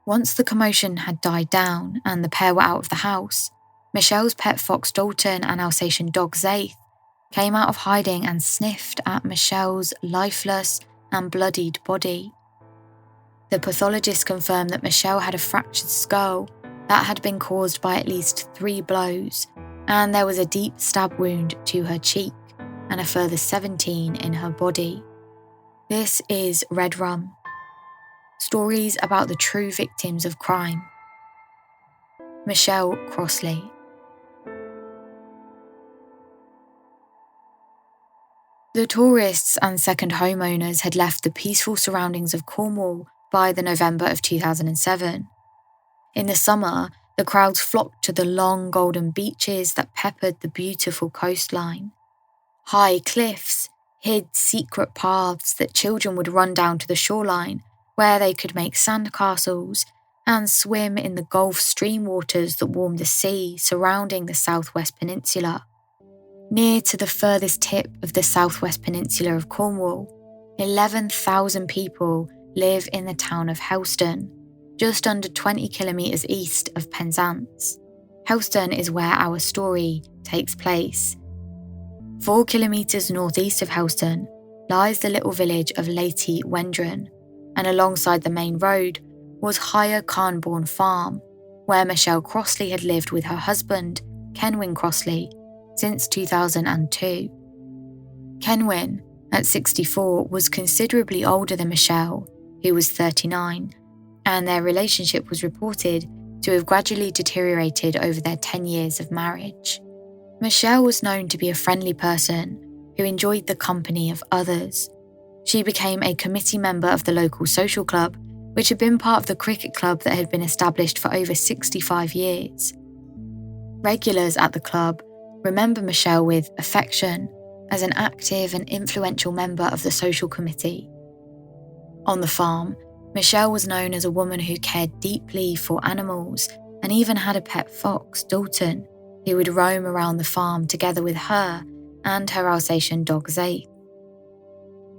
Once the commotion had died down and the pair were out of the house, Michelle's pet fox Dalton and Alsatian dog Zaith came out of hiding and sniffed at Michelle's lifeless and bloodied body. The pathologist confirmed that Michelle had a fractured skull that had been caused by at least 3 blows, and there was a deep stab wound to her cheek and a further 17 in her body. This is Red Rum. Stories about the true victims of crime. Michelle Crossley. The tourists and second homeowners had left the peaceful surroundings of Cornwall by the November of 2007. In the summer, the crowds flocked to the long golden beaches that peppered the beautiful coastline. High cliffs hid secret paths that children would run down to the shoreline, where they could make sandcastles and swim in the Gulf Stream waters that warmed the sea surrounding the southwest peninsula. Near to the furthest tip of the southwest peninsula of Cornwall, 11,000 people live in the town of Helston, just under 20 kilometres east of Penzance. Helston is where our story takes place. 4 kilometres northeast of Helston lies the little village of Leighty Wendron, and alongside the main road was Higher Carnbourne Farm, where Michelle Crossley had lived with her husband, Kenwyn Crossley, since 2002. Kenwyn, at 64, was considerably older than Michelle, who was 39, and their relationship was reported to have gradually deteriorated over their 10 years of marriage. Michelle was known to be a friendly person who enjoyed the company of others. She became a committee member of the local social club, which had been part of the cricket club that had been established for over 65 years. Regulars at the club remember Michelle with affection as an active and influential member of the social committee. On the farm, Michelle was known as a woman who cared deeply for animals and even had a pet fox, Dalton, who would roam around the farm together with her and her Alsatian dog Zaith.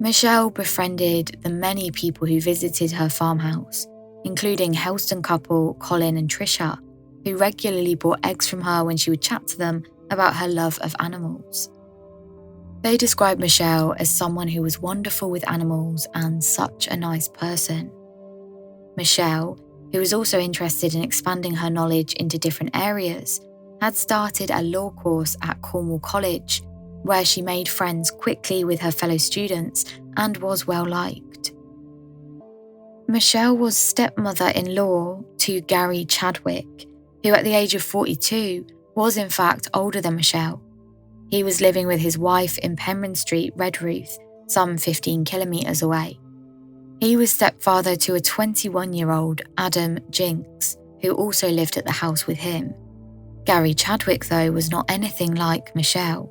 Michelle befriended the many people who visited her farmhouse, including Helston couple Colin and Trisha, who regularly bought eggs from her when she would chat to them about her love of animals. They described Michelle as someone who was wonderful with animals and such a nice person. Michelle, who was also interested in expanding her knowledge into different areas, had started a law course at Cornwall College, where she made friends quickly with her fellow students and was well liked. Michelle was stepmother-in-law to Gary Chadwick, who at the age of 42 was in fact older than Michelle. He was living with his wife in Penryn Street, Redruth, some 15 kilometres away. He was stepfather to a 21-year-old Adam Jinks, who also lived at the house with him. Gary Chadwick, though, was not anything like Michelle.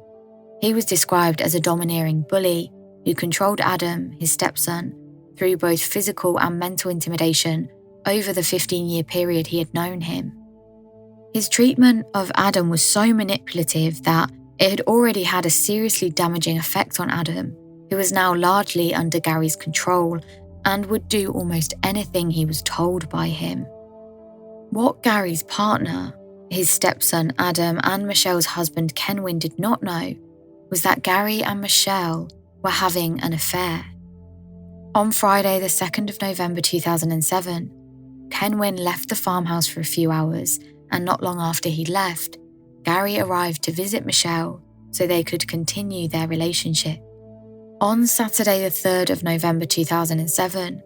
He was described as a domineering bully who controlled Adam, his stepson, through both physical and mental intimidation over the 15-year period he had known him. His treatment of Adam was so manipulative that it had already had a seriously damaging effect on Adam, who was now largely under Gary's control and would do almost anything he was told by him. What Gary's partner, his stepson Adam, and Michelle's husband Kenwyn did not know was that Gary and Michelle were having an affair. On Friday, the 2nd of November 2007, Kenwyn left the farmhouse for a few hours, and not long after he left, Gary arrived to visit Michelle so they could continue their relationship. On Saturday, the 3rd of November 2007,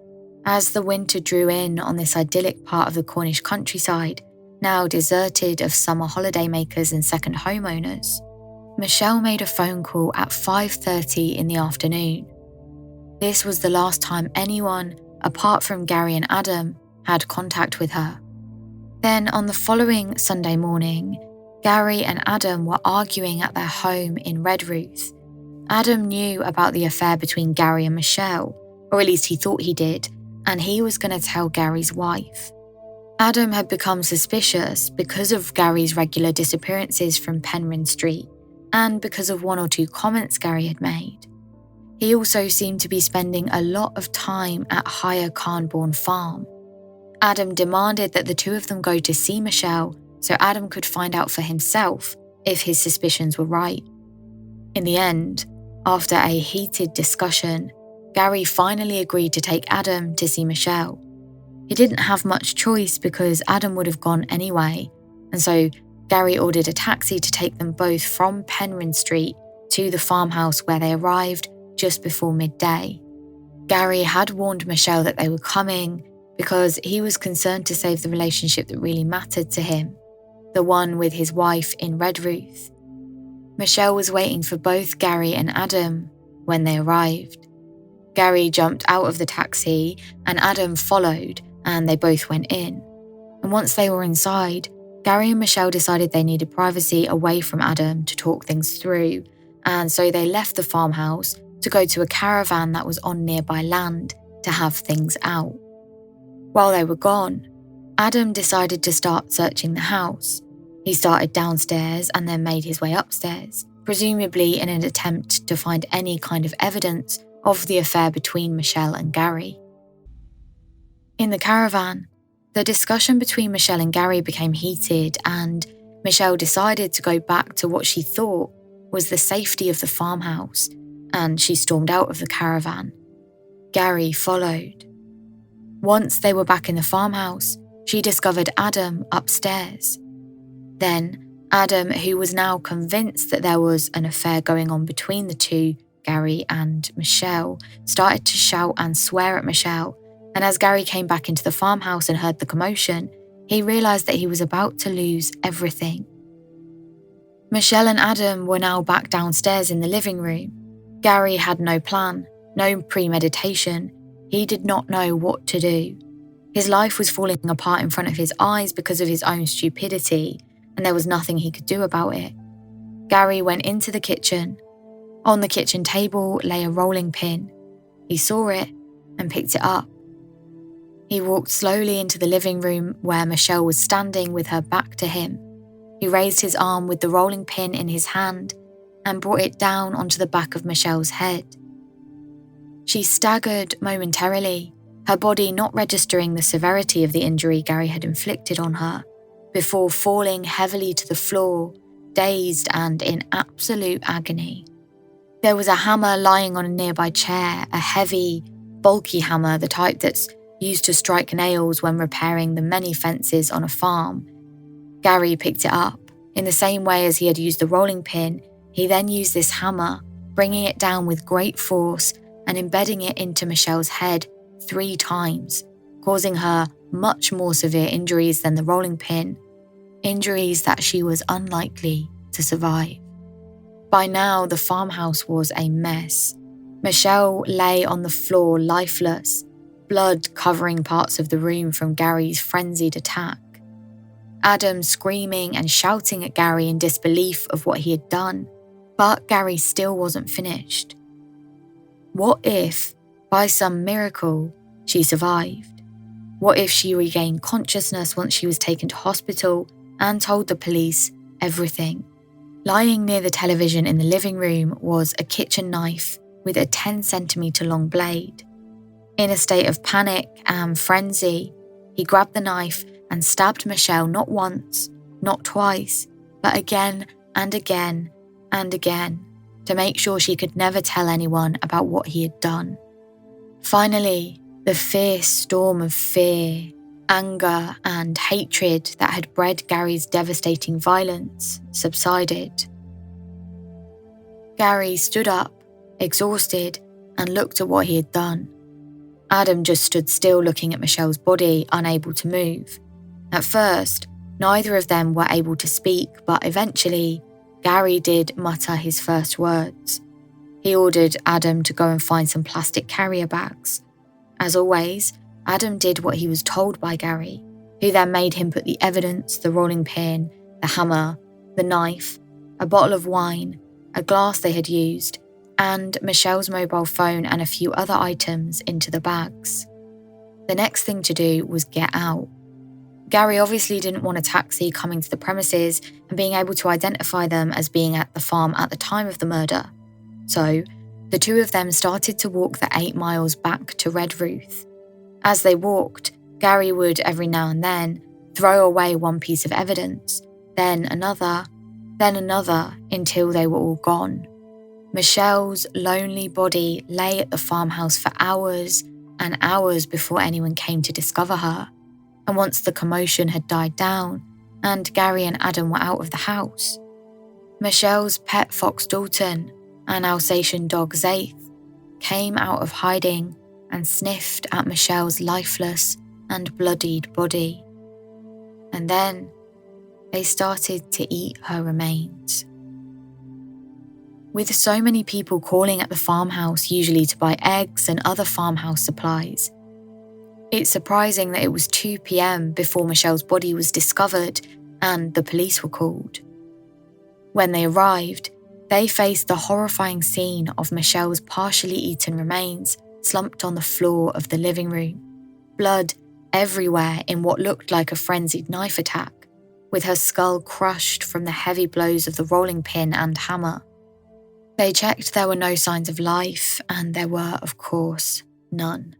as the winter drew in on this idyllic part of the Cornish countryside, now deserted of summer holidaymakers and second homeowners, Michelle made a phone call at 5:30 in the afternoon. This was the last time anyone, apart from Gary and Adam, had contact with her. Then on the following Sunday morning, Gary and Adam were arguing at their home in Redruth. Adam knew about the affair between Gary and Michelle, or at least he thought he did, and he was going to tell Gary's wife. Adam had become suspicious because of Gary's regular disappearances from Penryn Street and because of 1 or 2 comments Gary had made. He also seemed to be spending a lot of time at Higher Carnbourne Farm. Adam demanded that the two of them go to see Michelle so Adam could find out for himself if his suspicions were right. In the end, after a heated discussion, Gary finally agreed to take Adam to see Michelle. He didn't have much choice because Adam would have gone anyway, and so Gary ordered a taxi to take them both from Penryn Street to the farmhouse where they arrived just before midday. Gary had warned Michelle that they were coming because he was concerned to save the relationship that really mattered to him, the one with his wife in Redruth. Michelle was waiting for both Gary and Adam when they arrived. Gary jumped out of the taxi and Adam followed, and they both went in. And once they were inside, Gary and Michelle decided they needed privacy away from Adam to talk things through, and so they left the farmhouse to go to a caravan that was on nearby land to have things out. While they were gone, Adam decided to start searching the house. He started downstairs and then made his way upstairs, presumably in an attempt to find any kind of evidence of the affair between Michelle and Gary. In the caravan, the discussion between Michelle and Gary became heated, and Michelle decided to go back to what she thought was the safety of the farmhouse, and she stormed out of the caravan. Gary followed. Once they were back in the farmhouse, she discovered Adam upstairs. Then, Adam, who was now convinced that there was an affair going on between the two, Gary and Michelle, started to shout and swear at Michelle, and as Gary came back into the farmhouse and heard the commotion, he realised that he was about to lose everything. Michelle and Adam were now back downstairs in the living room. Gary had no plan, no premeditation. He did not know what to do. His life was falling apart in front of his eyes because of his own stupidity, and there was nothing he could do about it. Gary went into the kitchen. On the kitchen table lay a rolling pin. He saw it and picked it up. He walked slowly into the living room where Michelle was standing with her back to him. He raised his arm with the rolling pin in his hand and brought it down onto the back of Michelle's head. She staggered momentarily, her body not registering the severity of the injury Gary had inflicted on her, before falling heavily to the floor, dazed and in absolute agony. There was a hammer lying on a nearby chair, a heavy, bulky hammer, the type that's used to strike nails when repairing the many fences on a farm. Gary picked it up. In the same way as he had used the rolling pin, he then used this hammer, bringing it down with great force and embedding it into Michelle's head 3 times, causing her much more severe injuries than the rolling pin, injuries that she was unlikely to survive. By now, the farmhouse was a mess. Michelle lay on the floor lifeless, blood covering parts of the room from Gary's frenzied attack. Adam screaming and shouting at Gary in disbelief of what he had done, but Gary still wasn't finished. What if, by some miracle, she survived? What if she regained consciousness once she was taken to hospital and told the police everything? Lying near the television in the living room was a kitchen knife with a 10-centimetre long blade. In a state of panic and frenzy, he grabbed the knife and stabbed Michelle not once, not twice, but again and again and again to make sure she could never tell anyone about what he had done. Finally, the fierce storm of fear, anger, and hatred that had bred Gary's devastating violence subsided. Gary stood up, exhausted, and looked at what he had done. Adam just stood still looking at Michelle's body, unable to move. At first, neither of them were able to speak, but eventually, Gary did mutter his first words. He ordered Adam to go and find some plastic carrier bags. As always, Adam did what he was told by Gary, who then made him put the evidence, the rolling pin, the hammer, the knife, a bottle of wine, a glass they had used, and Michelle's mobile phone and a few other items into the bags. The next thing to do was get out. Gary obviously didn't want a taxi coming to the premises and being able to identify them as being at the farm at the time of the murder. So, the two of them started to walk the 8 miles back to Redruth. As they walked, Gary would, every now and then, throw away one piece of evidence, then another, until they were all gone. Michelle's lonely body lay at the farmhouse for hours and hours before anyone came to discover her. And once the commotion had died down and Gary and Adam were out of the house, Michelle's pet fox Dalton and Alsatian dog Zaith came out of hiding and sniffed at Michelle's lifeless and bloodied body. And then they started to eat her remains. With so many people calling at the farmhouse usually to buy eggs and other farmhouse supplies, it's surprising that it was 2 p.m. before Michelle's body was discovered and the police were called. When they arrived, they faced the horrifying scene of Michelle's partially eaten remains slumped on the floor of the living room, blood everywhere in what looked like a frenzied knife attack, with her skull crushed from the heavy blows of the rolling pin and hammer. They checked there were no signs of life, and there were, of course, none.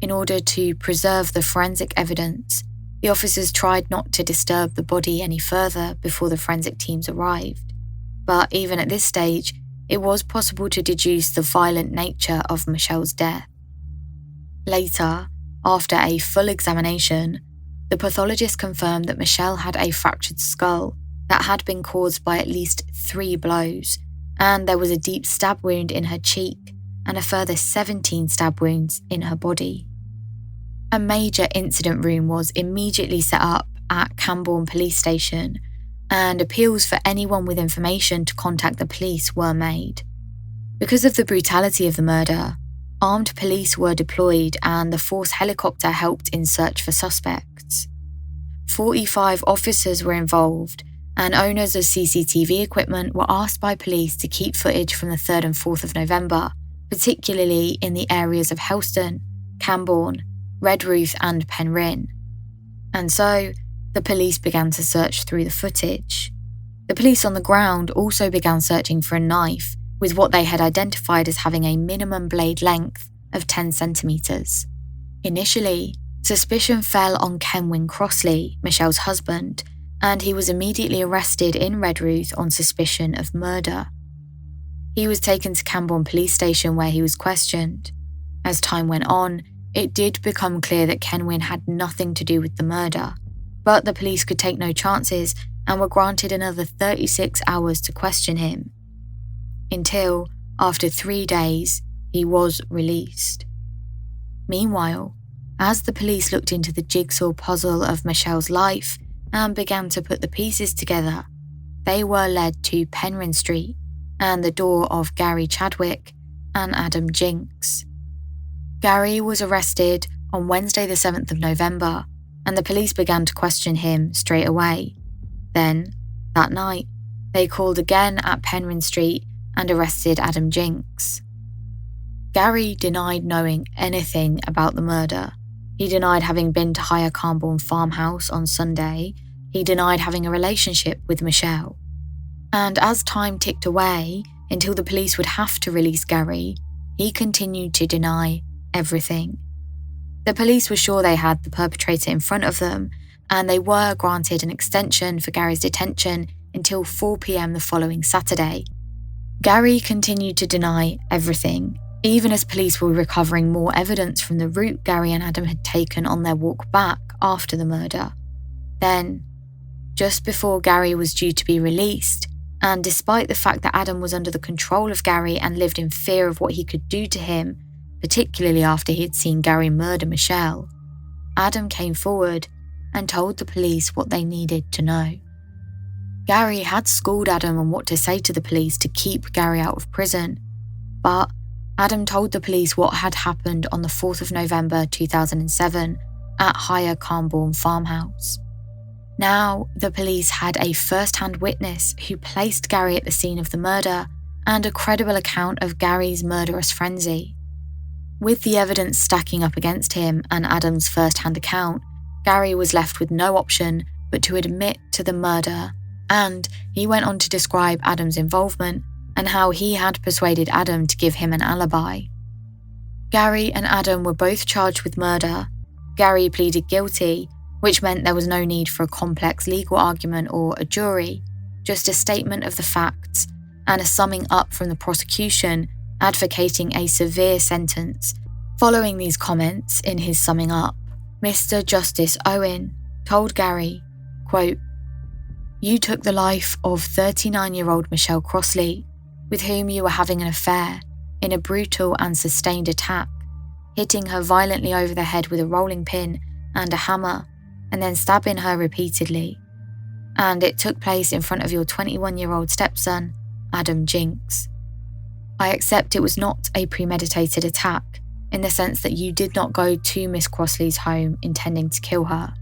In order to preserve the forensic evidence, the officers tried not to disturb the body any further before the forensic teams arrived. But even at this stage, it was possible to deduce the violent nature of Michelle's death. Later, after a full examination, the pathologist confirmed that Michelle had a fractured skull that had been caused by at least 3 blows, and there was a deep stab wound in her cheek and a further 17 stab wounds in her body. A major incident room was immediately set up at Cambourne Police Station, and appeals for anyone with information to contact the police were made. Because of the brutality of the murder, armed police were deployed and the Force helicopter helped in search for suspects. 45 officers were involved, and owners of CCTV equipment were asked by police to keep footage from the 3rd and 4th of November, particularly in the areas of Helston, Cambourne, Redruth and Penryn. And so, the police began to search through the footage. The police on the ground also began searching for a knife with what they had identified as having a minimum blade length of 10 centimetres. Initially, suspicion fell on Kenwyn Crossley, Michelle's husband, and he was immediately arrested in Redruth on suspicion of murder. He was taken to Cambourne Police Station where he was questioned. As time went on, it did become clear that Kenwyn had nothing to do with the murder, but the police could take no chances and were granted another 36 hours to question him. Until, after 3 days, he was released. Meanwhile, as the police looked into the jigsaw puzzle of Michelle's life and began to put the pieces together, they were led to Penryn Street and the door of Gary Chadwick and Adam Jinks. Gary was arrested on Wednesday the 7th of November, and the police began to question him straight away. Then, that night, they called again at Penryn Street and arrested Adam Jinks. Gary denied knowing anything about the murder. He denied having been to Higher Cambourne farmhouse on Sunday. He denied having a relationship with Michelle. And as time ticked away until the police would have to release Gary, he continued to deny everything. The police were sure they had the perpetrator in front of them, and they were granted an extension for Gary's detention until 4 p.m. the following Saturday. Gary continued to deny everything, even as police were recovering more evidence from the route Gary and Adam had taken on their walk back after the murder. Then, just before Gary was due to be released, and despite the fact that Adam was under the control of Gary and lived in fear of what he could do to him, particularly after he had seen Gary murder Michelle, Adam came forward and told the police what they needed to know. Gary had schooled Adam on what to say to the police to keep Gary out of prison, but Adam told the police what had happened on the 4th of November 2007 at Higher Cambourne farmhouse. Now, the police had a first-hand witness who placed Gary at the scene of the murder and a credible account of Gary's murderous frenzy. With the evidence stacking up against him and Adam's first-hand account, Gary was left with no option but to admit to the murder, and he went on to describe Adam's involvement and how he had persuaded Adam to give him an alibi. Gary and Adam were both charged with murder. Gary pleaded guilty, which meant there was no need for a complex legal argument or a jury, just a statement of the facts and a summing up from the prosecution advocating a severe sentence. Following these comments in his summing up, Mr. Justice Owen told Gary, quote, "You took the life of 39-year-old Michelle Crossley, with whom you were having an affair, in a brutal and sustained attack, hitting her violently over the head with a rolling pin and a hammer, and then stabbing her repeatedly. And it took place in front of your 21-year-old stepson, Adam Jinks. I accept it was not a premeditated attack, in the sense that you did not go to Miss Crossley's home intending to kill her.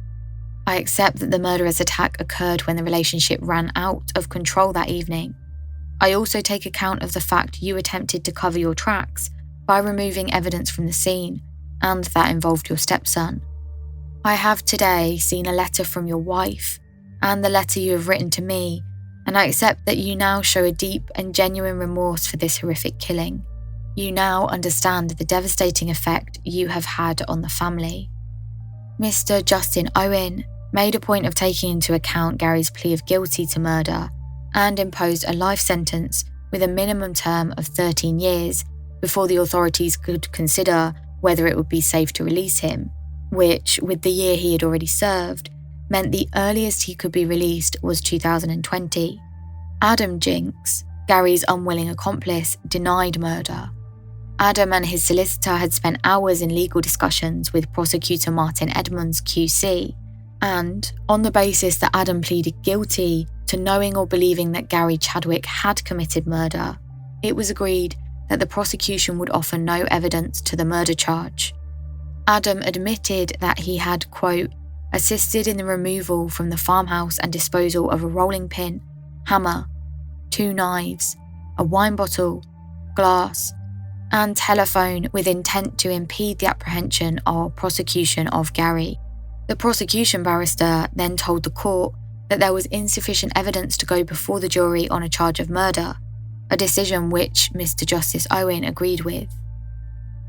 I accept that the murderous attack occurred when the relationship ran out of control that evening. I also take account of the fact you attempted to cover your tracks by removing evidence from the scene, and that involved your stepson. I have today seen a letter from your wife, and the letter you have written to me, and I accept that you now show a deep and genuine remorse for this horrific killing. You now understand the devastating effect you have had on the family." Mr. Justin Owen made a point of taking into account Gary's plea of guilty to murder and imposed a life sentence with a minimum term of 13 years before the authorities could consider whether it would be safe to release him, which, with the year he had already served, meant the earliest he could be released was 2020. Adam Jinks, Gary's unwilling accomplice, denied murder. Adam and his solicitor had spent hours in legal discussions with prosecutor Martin Edmonds QC, and on the basis that Adam pleaded guilty to knowing or believing that Gary Chadwick had committed murder, it was agreed that the prosecution would offer no evidence to the murder charge. Adam admitted that he had, quote, assisted in the removal from the farmhouse and disposal of a rolling pin, hammer, 2 knives, a wine bottle, glass, and telephone with intent to impede the apprehension or prosecution of Gary. The prosecution barrister then told the court that there was insufficient evidence to go before the jury on a charge of murder, a decision which Mr. Justice Owen agreed with.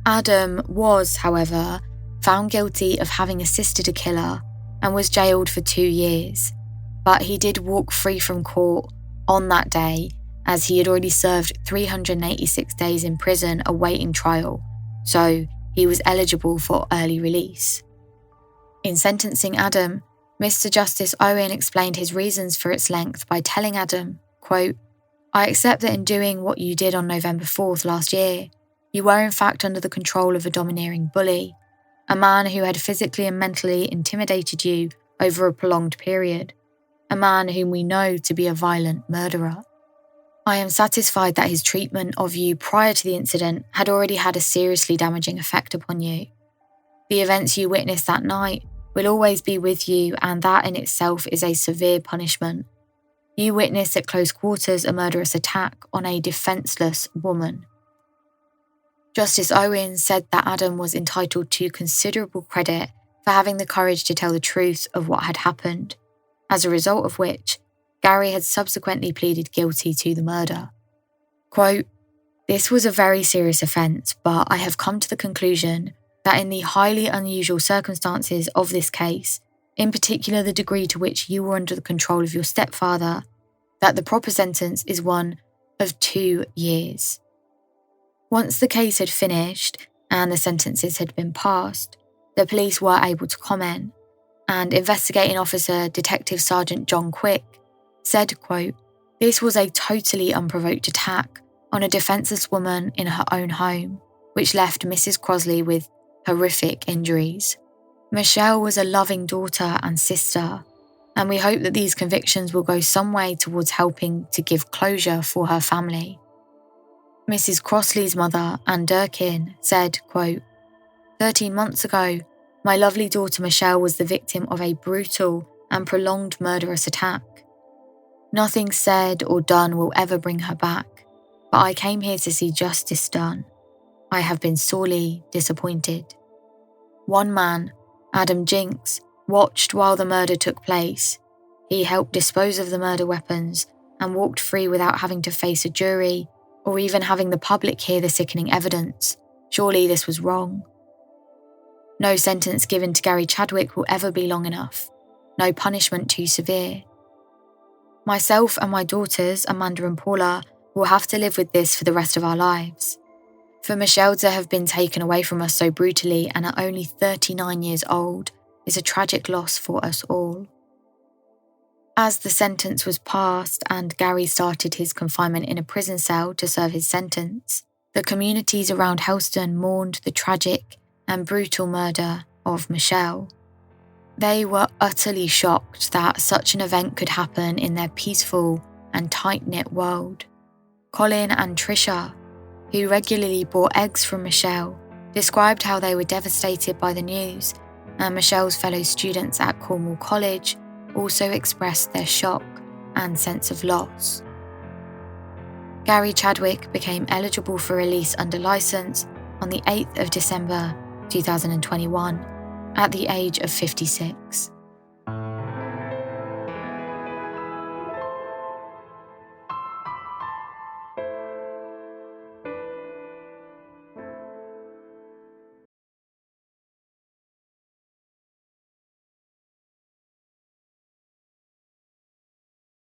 Adam was, however, found guilty of having assisted a killer and was jailed for 2 years, but he did walk free from court on that day as he had already served 386 days in prison awaiting trial, so he was eligible for early release. In sentencing Adam, Mr. Justice Owen explained his reasons for its length by telling Adam, quote, I accept that in doing what you did on November 4th last year, you were in fact under the control of a domineering bully, a man who had physically and mentally intimidated you over a prolonged period, a man whom we know to be a violent murderer. I am satisfied that his treatment of you prior to the incident had already had a seriously damaging effect upon you. The events you witnessed that night will always be with you, and that in itself is a severe punishment. You witnessed at close quarters a murderous attack on a defenceless woman. Justice Owen said that Adam was entitled to considerable credit for having the courage to tell the truth of what had happened, as a result of which, Gary had subsequently pleaded guilty to the murder. Quote, this was a very serious offence, but I have come to the conclusion that in the highly unusual circumstances of this case, in particular the degree to which you were under the control of your stepfather, that the proper sentence is one of 2 years. Once the case had finished and the sentences had been passed, the police were able to comment, and investigating officer Detective Sergeant John Quick said, quote, this was a totally unprovoked attack on a defenceless woman in her own home, which left Mrs. Crossley with horrific injuries. Michelle was a loving daughter and sister, and we hope that these convictions will go some way towards helping to give closure for her family. Mrs. Crossley's mother, Anne Durkin, said, quote, 13 months ago, my lovely daughter Michelle was the victim of a brutal and prolonged murderous attack. Nothing said or done will ever bring her back, but I came here to see justice done. I have been sorely disappointed. One man, Adam Jinks, watched while the murder took place. He helped dispose of the murder weapons and walked free without having to face a jury or even having the public hear the sickening evidence, Surely this was wrong. No sentence given to Gary Chadwick will ever be long enough. No punishment too severe. Myself and my daughters, Amanda and Paula, will have to live with this for the rest of our lives. For Michelle to have been taken away from us so brutally and at only 39 years old is a tragic loss for us all. As the sentence was passed and Gary started his confinement in a prison cell to serve his sentence, the communities around Helston mourned the tragic and brutal murder of Michelle. They were utterly shocked that such an event could happen in their peaceful and tight-knit world. Colin and Trisha, who regularly bought eggs from Michelle, described how they were devastated by the news, and Michelle's fellow students at Cornwall College also expressed their shock and sense of loss. Gary Chadwick became eligible for release under licence on the 8th of December 2021 at the age of 56.